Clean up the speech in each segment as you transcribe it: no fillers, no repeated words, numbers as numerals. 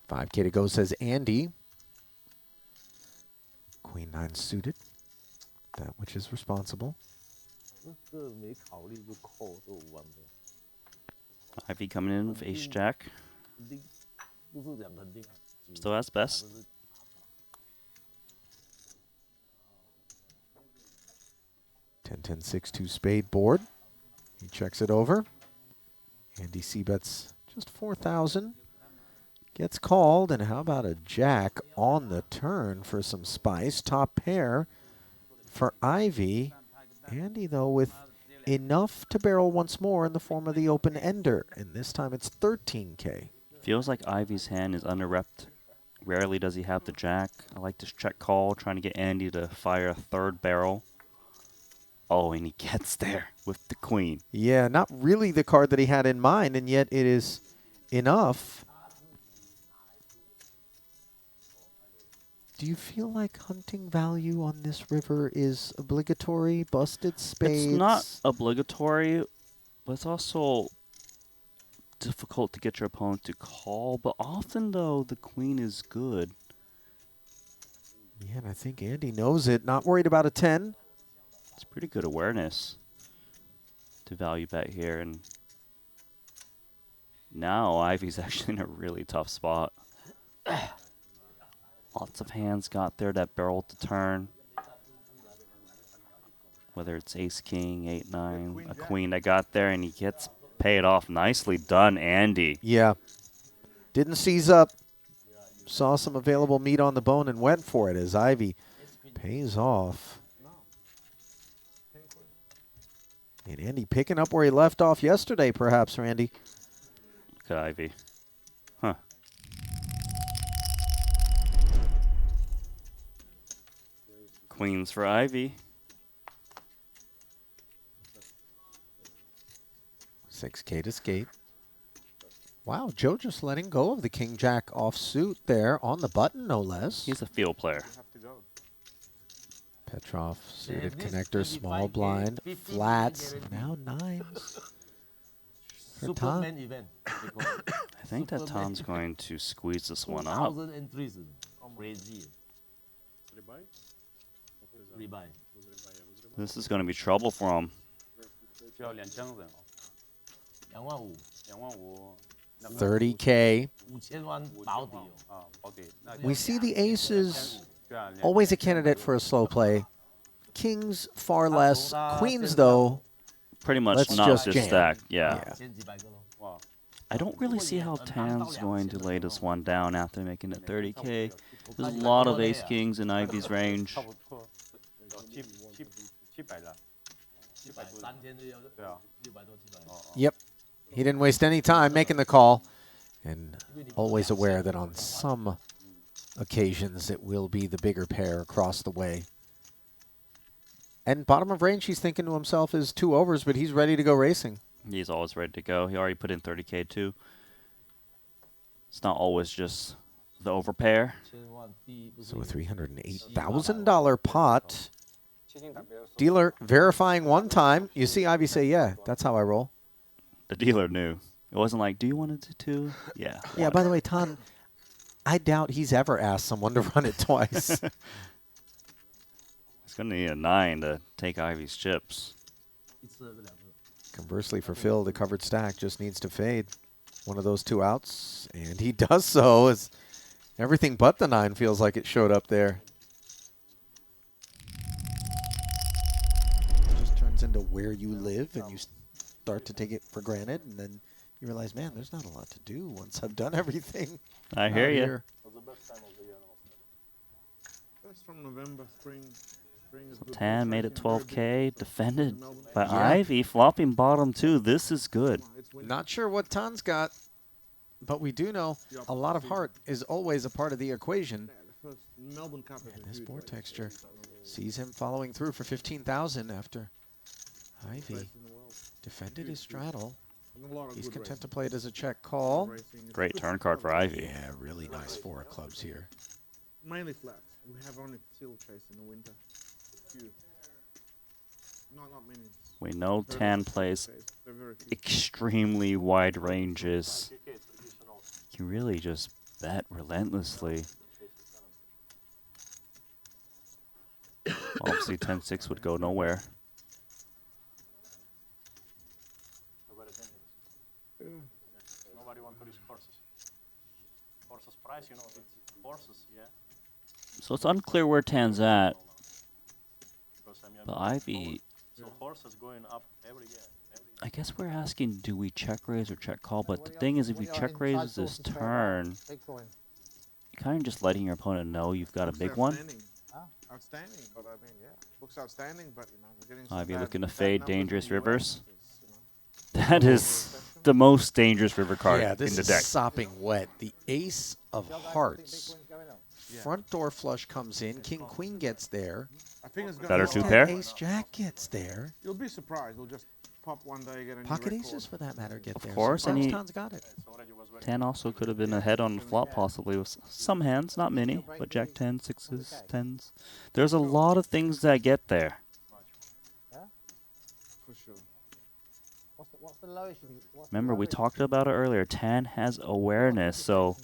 5K to go, says Andy. Queen 9 suited. That which is responsible. Ivy coming in with ace jack. Still has best. 10-10-6-2 spade board. He checks it over. Andy c-bets just 4,000. Gets called, and how about a jack on the turn for some spice? Top pair for Ivy. Andy, though, with enough to barrel once more in the form of the open ender, and this time it's 13K. Feels like Ivy's hand is under-repped. Rarely does he have the jack. I like this check call, trying to get Andy to fire a third barrel. Oh, and he gets there with the queen. Yeah, not really the card that he had in mind, and yet it is enough. Do you feel like hunting value on this river is obligatory? Busted spades? It's not obligatory, but it's also difficult to get your opponent to call. But often, though, the queen is good. Yeah, and I think Andy knows it. Not worried about a 10. It's pretty good awareness to value bet here. And now Ivy's actually in a really tough spot. Lots of hands got there that barrel to turn. Whether it's ace-king, 8-9, a queen that got there, and he gets paid off. Nicely done, Andy. Yeah. Didn't seize up. Saw some available meat on the bone and went for it as Ivy pays off. And Andy picking up where he left off yesterday, perhaps, Randy. Look at Ivy. Huh. Queens for Ivy. 6K to skate. Wow, Joe just letting go of the king-jack offsuit there on the button, no less. He's a field player. Petrov, suited connector, small blind, flats, now nines. For Tom. I think that Tom's going to squeeze this one up. This is going to be trouble for him. 30K. We see the aces always a candidate for a slow play. Kings far less. Queens, though, pretty much let's not just this jam. stack. Yeah. I don't really see how Tan's going to lay this one down after making it 30K. There's a lot of ace-kings in Ivy's range. Yep. He didn't waste any time making the call. And always aware that on some occasions it will be the bigger pair across the way. And bottom of range, he's thinking to himself is 2 overs, but he's ready to go racing. He's always ready to go. He already put in 30K too. It's not always just the overpair. So a $308,000 pot. Dealer verifying one time. You see Ivy say, yeah, that's how I roll. The dealer knew. It wasn't like, do you want it to too? Yeah. Yeah, by the way, Tan, I doubt he's ever asked someone to run it twice. He's going to need a 9 to take Ivy's chips. Conversely for Phil, the covered stack just needs to fade. One of those 2 outs, and he does so as everything but the 9 feels like it showed up there. It just turns into where you live, and you start to take it for granted, and then you realize, man, there's not a lot to do once I've done everything. I hear you. From November, spring. Tan made it 12K, defended by Ivy, flopping bottom too. This is good. Not sure what Tan's got, but we do know a lot of heart is always a part of the equation. And this board texture sees him following through for 15,000 after Ivy defended his straddle. He's content to play it as a check call. Great turn card for Ivy. Yeah, really nice 4 of clubs here. Mainly flat. We have only seal chase in the winter. Not many. We know Tan plays extremely wide ranges. You can really just bet relentlessly. Obviously, 10-6 would go nowhere. Nobody wants to risk horses. Horses price, you know, it's horses, yeah. So it's unclear where Tan's at. Because, I mean, But Ivey, so horses going up every year. I guess we're asking, do we check raise or check call? But the thing is, if you check raise this turn, you're kind of just letting your opponent know you've got a big one. Outstanding, but I mean, yeah, looks outstanding, but you know, we're getting some Ivey bad- looking to bad fade numbers dangerous in the US, rivers. you know. That is the most dangerous river card Yeah, in this the is deck. sopping wet. The ace of hearts. Front door flush comes in. King queen gets there. I think it's gonna Better go two up. pair? Ace jack gets there. You'll be surprised. We'll just pop one day, get a new Pocket record. aces, for that matter, get there. course, and he- Tan's got it. Tan also could have been ahead on the flop possibly with some hands, not many, but jack 10, 6s, 10s. There's a lot of things that get there. For sure. What's the lowest? Remember, we talked about it earlier. Tan has awareness, so...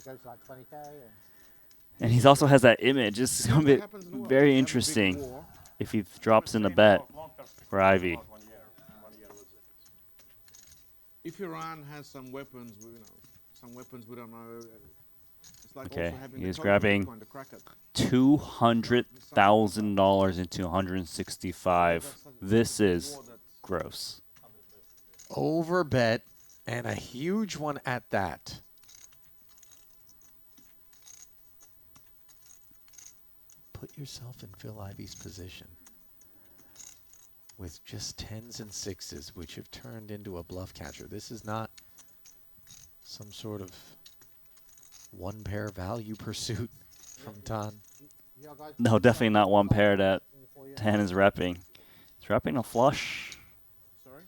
And he also has that image. It's going to be very interesting if he drops in a bet for Ivey. If Iran has some weapons, you know, some weapons we don't know. It's like Okay, also having he the is token grabbing Bitcoin to crack it. $200,000 into 165. This is gross. Over bet, and a huge one at that. Put yourself in Phil Ivey's position. With just 10s and 6s, which have turned into a bluff catcher. This is not some sort of one pair value pursuit from Tan. No, definitely not one pair that Tan is repping. He's repping a flush. Sorry?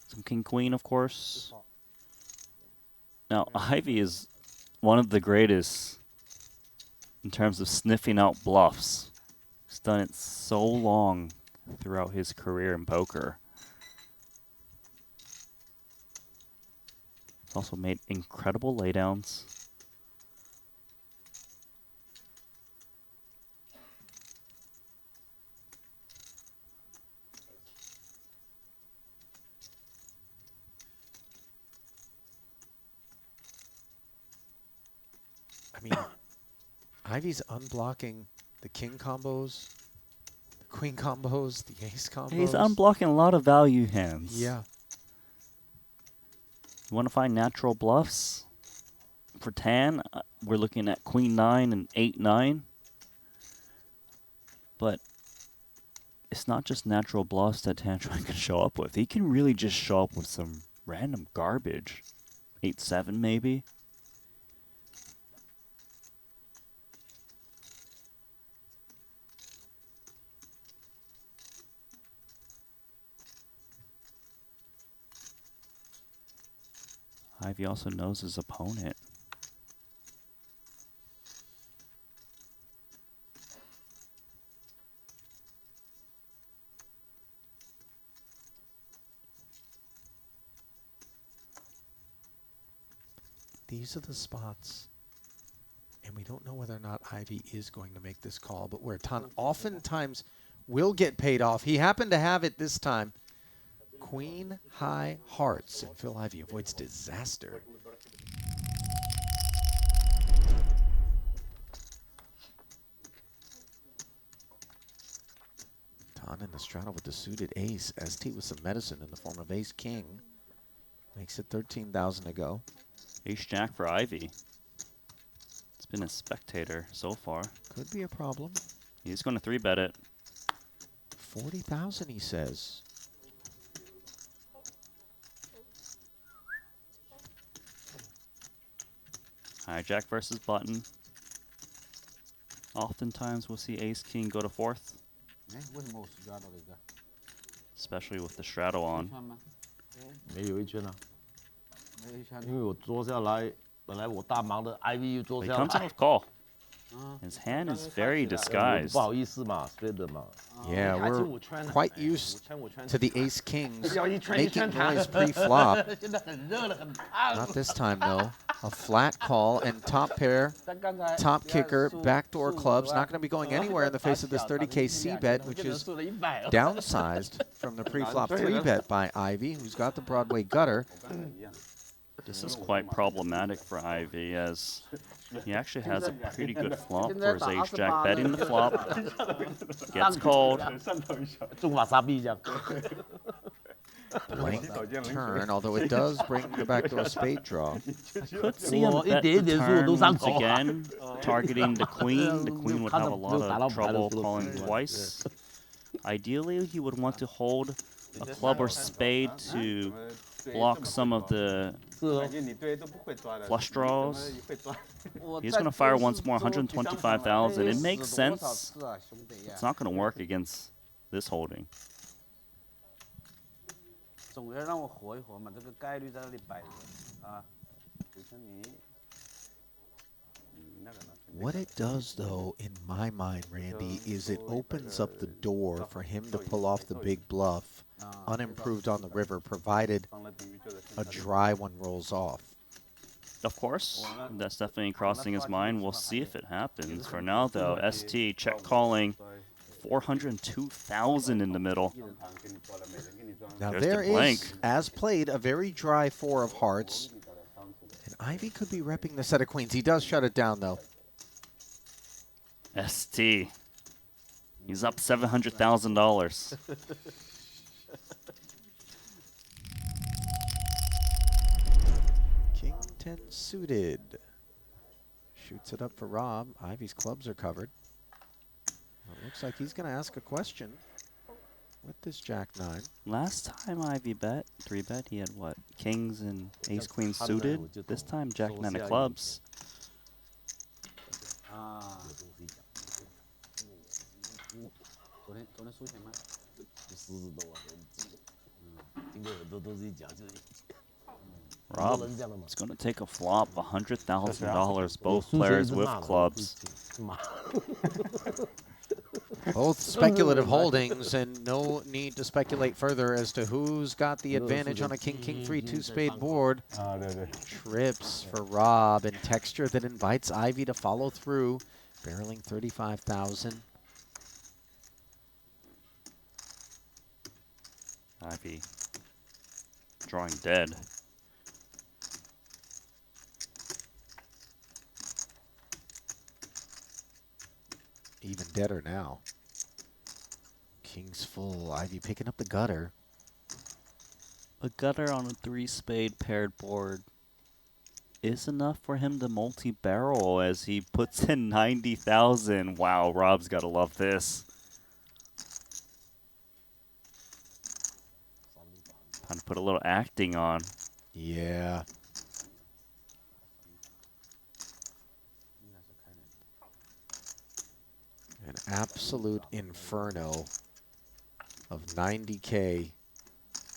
Some king queen, of course. Now, Ivey is one of the greatest in terms of sniffing out bluffs. He's done it so long throughout his career in poker. He's also made incredible laydowns. I mean, Ivey's unblocking the king combos, the queen combos, the ace combos. He's unblocking a lot of value hands. Yeah. You want to find natural bluffs? For Tan, we're looking at queen 9 and 8-9. But it's not just natural bluffs that Tan can show up with. He can really just show up with some random garbage. 8-7 maybe. Ivey also knows his opponent. These are the spots, and we don't know whether or not Ivey is going to make this call, but where Tan oftentimes will get paid off. He happened to have it this time. Queen high hearts, and Phil Ivey avoids disaster. Tan in the straddle with the suited ace. ST with some medicine in the form of ace king. Makes it 13,000 to go. Ace jack for Ivey. It's been a spectator so far. Could be a problem. He's going to 3-bet it. 40,000, he says. Hijack versus button. Oftentimes we'll see ace king go to 4th. Especially with the straddle on. 没有一圈啊，因为我坐下来，本来我大忙的 IV 坐 He 下 comes in 来， with call. His hand is very disguised. 不好意思嘛，straight 的嘛。 Yeah, 看 we're 清我圈了 quite 哎 used 我圈 to the ace kings 要一圈 making 它 noise pre-flop. 现在很热了，很烫。 Not this time, though. A flat call and top pair, 但刚才 top kicker, 输 backdoor 15 clubs. 万 Not going to be going anywhere in the face of this 30K C bet, which is 输了100 downsized from the pre-flop 3 bet by Ivey, who's got the Broadway gutter. This is quite problematic for Ivey, as he actually has a pretty good flop for his ace-jack betting the flop. Gets called. 中瓦萨币这样。 Blank turn, although it does bring the backdoor spade draw. Could see him bet the turn once again, targeting the queen. The queen would have a lot of trouble calling twice. Ideally, he would want to hold a club or spade to block some of the flush draws. He's going to fire once more, 125,000. It makes sense. It's not going to work against this holding. 总要让我活一活嘛，这个概率在那里摆着啊。就像你，那个呢？ What it does, though, in my mind, Randy, is it opens up the door for him to pull off the big bluff, unimproved on the river, provided a dry one rolls off. Of course, that's definitely crossing his mind. We'll see if it happens. For now, though, ST check calling 402,000 in the middle. Now There's there the blank. is, as played, a very dry 4 of hearts. And Ivey could be repping the set of queens. He does shut it down, though. ST. He's up $700,000. King 10 suited. Shoots it up for Rob. Ivey's clubs are covered. Well, it looks like he's going to ask a question with this Jack 9. Last time Ivey bet, 3-bet, he had what? Kings and ace queen suited. This time Jack 9 of clubs. 啊。昨天输钱吗？狮子多啊，经过很多都是一讲就是。 Rob is going to take a flop, $100,000. Both players with clubs. Both speculative holdings, and no need to speculate further as to who's got the advantage on a king-king 3-2 spade board. Trips for Rob, and texture that invites Ivey to follow through, barreling 35,000. Ivey drawing dead. Even deader now. King's full. Ivey picking up the gutter. A gutter on a 3-spade paired board is enough for him to multi-barrel as he puts in 90,000. Wow, Rob's got to love this. Time to put a little acting on. Yeah. An absolute inferno of 90K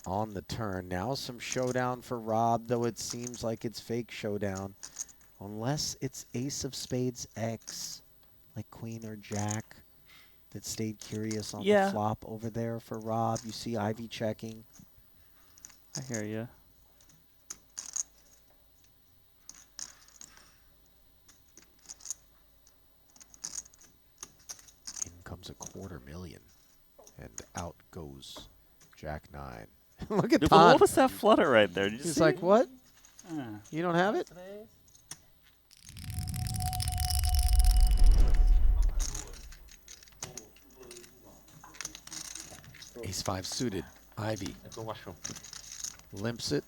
on the turn. Now some showdown for Rob, though it seems like it's fake showdown. Unless it's ace of spades X, like queen or jack, that stayed curious on the flop over there for Rob. You see Ivey checking. I hear you. Comes $250,000, and out goes Jack 9. Look at Dude, Todd. what was that flutter right there? Did you He's see? like, what? You don't have it? Ace-5 suited. Ivey limps it.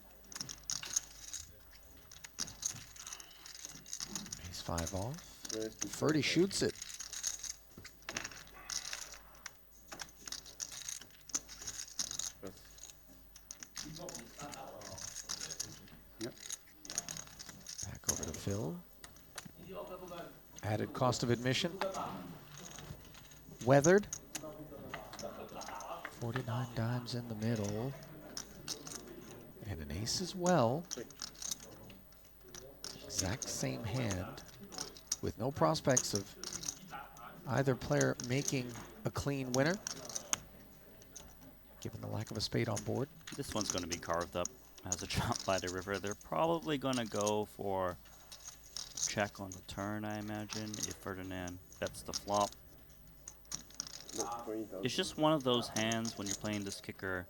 Ace-5 off. Ferdy shoots it. Back over to Phil. Added cost of admission. Weathered. 49 dimes in the middle. And an ace as well. Exact same hand. with no prospects of either player making a clean winner, given the lack of a spade on board. This one's going to be carved up as a chop by the river. They're probably going to go for check on the turn, I imagine, if Ferdinand bets the flop. It's just one of those hands when you're playing this kicker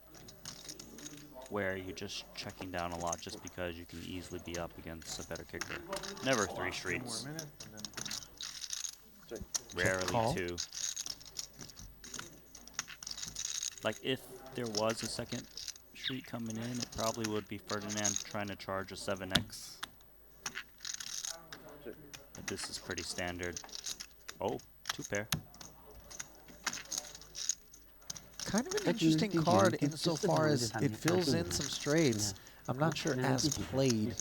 where you're just checking down a lot just because you can easily be up against a better kicker. Never 3 streets. Rarely 2. Like, if there was a second street coming in, it probably would be Ferdinand trying to charge a 7x. But this is pretty standard. Oh, 2 pair. Kind of an interesting card insofar as it fills in some straights. I'm not sure as played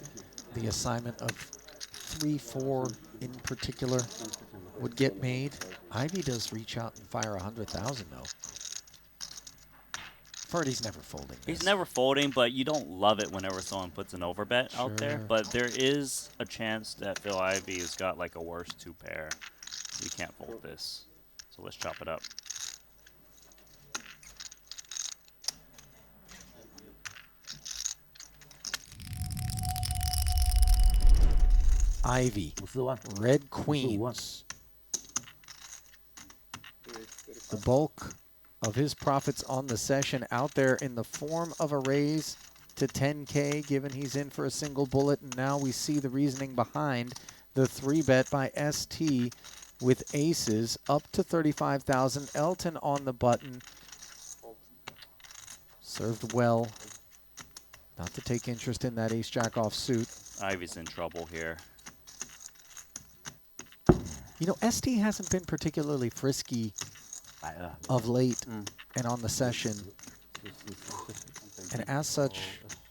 the assignment of 3-4 in particular would get made. Ivey does reach out and fire 100,000 though. Ferdy's never folding this. He's never folding, but you don't love it whenever someone puts an overbet out there. But there is a chance that Phil Ivey has got like a worse 2 pair. You can't fold this. So let's chop it up. Ivey, red queens. The bulk of his profits on the session out there in the form of a raise to 10K, given he's in for a single bullet. And now we see the reasoning behind the 3-bet by ST with aces up to 35,000. Elton on the button. Served well. Not to take interest in that ace-jack offsuit. Ivey's in trouble here. You know, ST hasn't been particularly frisky of late and on the session. And as such,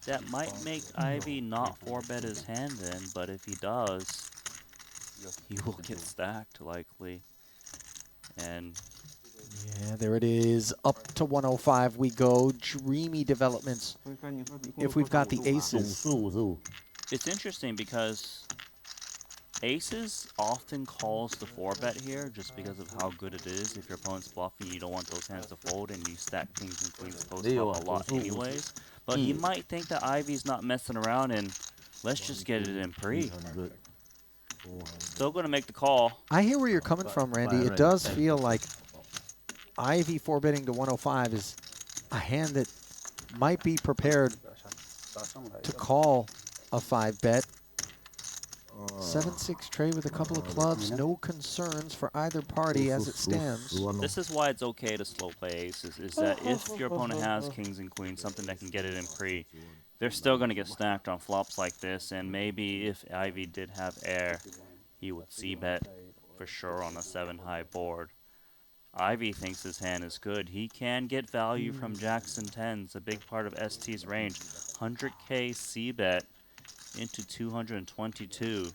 that might make Ivey not 4-bet his hand in, but if he does, he will get stacked likely. And yeah, there it is. Up to 105 we go. Dreamy developments if we've got the aces. It's interesting because aces often calls the 4-bet here just because of how good it is. If your opponent's bluffing, you don't want those hands to fold, and you stack kings and queens post-flop a lot anyways. But he might think that Ivey's not messing around, and let's just get it in pre. Still going to make the call. I hear where you're coming from, Randy. It does feel like Ivey 4-betting to 105 is a hand that might be prepared to call a 5-bet. 7-6 trade with a couple of clubs. No concerns for either party as it stands. This is why it's okay to slow play aces, is that if your opponent has kings and queens, something that can get it in pre, they're still going to get stacked on flops like this. And maybe if Ivey did have air, he would c-bet for sure on a 7-high board. Ivey thinks his hand is good. He can get value from jacks and 10s, a big part of ST's range. 100K c-bet into 222.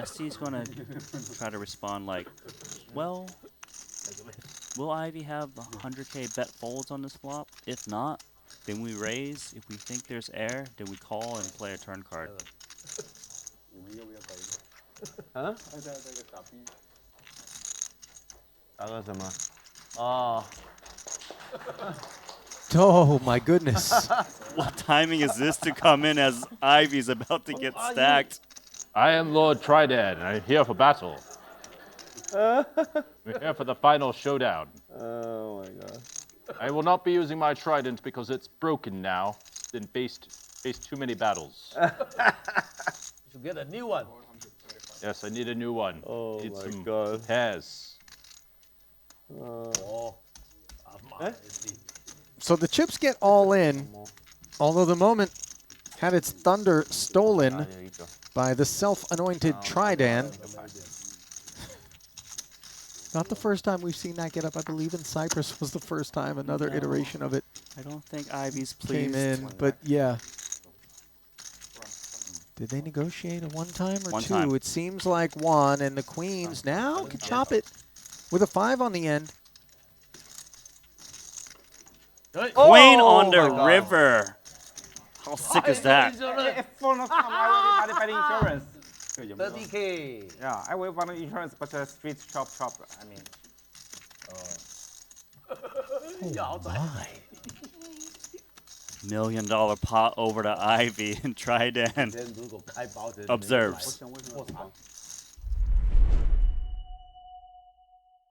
ST's going to try to respond like, well, will Ivey have 100K bet folds on this flop? If not, then we raise. If we think there's air, then we call and play a turn card. Huh? Oh, my goodness. What timing is this to come in as Ivey's about to get stacked? I am Lord Triton, and I'm here for battle. We're here for the final showdown. Oh my god. I will not be using my trident because it's broken now. It's been faced too many battles. To get a new one. Yes, I need a new one. Oh need my some god. pairs. So the chips get all in, although the moment had its thunder stolen by the self-anointed Triton. Not the first time we've seen that get up. I believe in Cyprus was the first time another iteration of it I don't think Ivey's came pleased. in, but yeah. Did they negotiate a one-time or One two? time. It seems like one, and the queens now can chop it with a 5 on the end. Queen on the river. How sick is that? If phone not come, I will buy the insurance. 30K. Yeah, I will buy the insurance, but street chop. I mean. My. $1 million pot over to Ivy and Triton. 人如果开保险， Observes. 我想为什么